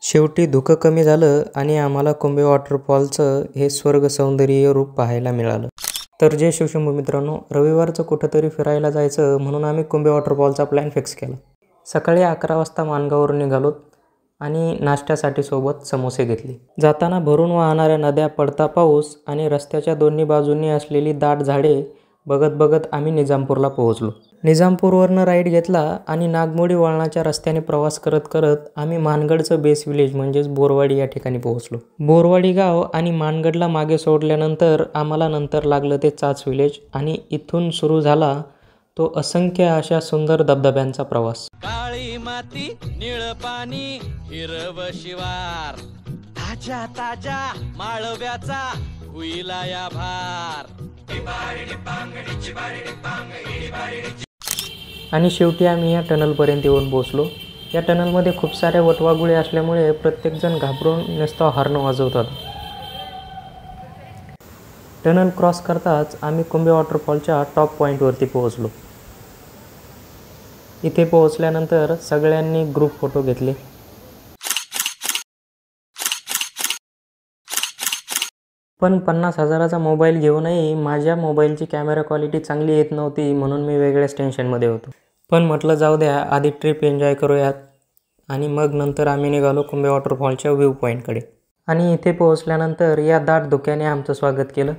शेवटी धुकं कमी झालं आणि आम्हाला कुंभे वॉटरफॉलचं हे स्वर्ग सौंदर्य रूप पाहायला मिळालं. तर जय शिवशंभू मित्रांनो, रविवारचं कुठंतरी फिरायला जायचं म्हणून आम्ही कुंभे वॉटरफॉलचा प्लॅन फिक्स केला. सकाळी 11 वाजता माणगावरून निघालो आणि नाश्त्यासाठी सोबत समोसे घेतले. जाताना भरून वाहणाऱ्या नद्या, पडता पाऊस आणि रस्त्याच्या दोन्ही बाजूंनी असलेली दाट झाडे बघत बघत आम्ही निजामपूरला पोहोचलो. निजामपूरवरनं राईड घेतला आणि नागमोडी वळणाच्या रस्त्याने प्रवास करत करत आम्ही मानगडचं बेस विलेज म्हणजेच बोरवाडी या ठिकाणी पोहोचलो. बोरवाडी गाव आणि मानगडला मागे सोडल्यानंतर आम्हाला नंतर लागलं ते चाच विलेज आणि इथून सुरू झाला तो असंख्य अशा सुंदर धबधब्यांचा प्रवास. काळी माती, निळ पाणी, हिरव शिवार, ताज्या ताज्या माळव्याचा हुईला या भार. आणि शेवटी आम्ही या टनलपर्यंत येऊन पोहोचलो. या टनलमध्ये खूप साऱ्या वटवाघुळे असल्यामुळे प्रत्येकजण घाबरून नुसतं हॉर्न वाजवतात. टनल क्रॉस करताच आम्ही कुंभे वॉटरफॉलच्या टॉप पॉईंटवरती पोहोचलो. इथे पोहोचल्यानंतर सगळ्यांनी ग्रुप फोटो घेतले. पण 50,000चा मोबाईल घेऊनही माझ्या मोबाईलची कॅमेरा क्वालिटी चांगली येत नव्हती म्हणून मी वेगळ्याच टेन्शनमध्ये होतो. पण म्हटलं जाऊ द्या, आधी ट्रिप एन्जॉय करूयात. आणि मग नंतर आम्ही निघालो कुंभे वॉटरफॉलच्या व्ह्यू पॉईंटकडे. आणि इथे पोहोचल्यानंतर या दाट धुक्याने आमचं स्वागत केलं,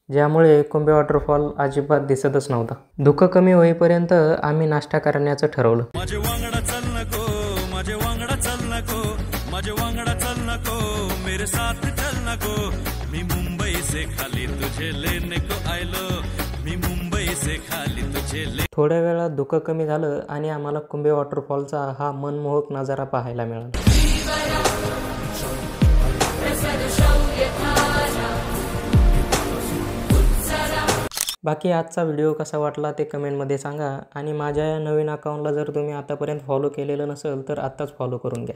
ज्यामुळे कुंभे वॉटरफॉल अजिबात दिसतच नव्हता. धुकं कमी होईपर्यंत आम्ही नाश्ता करण्याचं ठरवलं. माझे वांगडा चल नको, माझे वांगडा चल नको, माझे वांगडा चल नको, मेरे साथ चल नको. मी मुंबई से खाली तुझे लेने को आयलो, मी मुंबई से खाली तुझे ले. थोड्या वेळात धुकं कमी झालं आणि आम्हाला कुंभे वॉटरफॉलचा हा मनमोहक नजारा पाहायला मिळाला. बाकी आजचा व्हिडिओ कसा वाटला ते कमेंटमध्ये सांगा. आणि माझ्या या नवीन अकाउंटला जर तुम्ही आतापर्यंत फॉलो केलेलं नसेल तर आत्ताच फॉलो करून घ्या.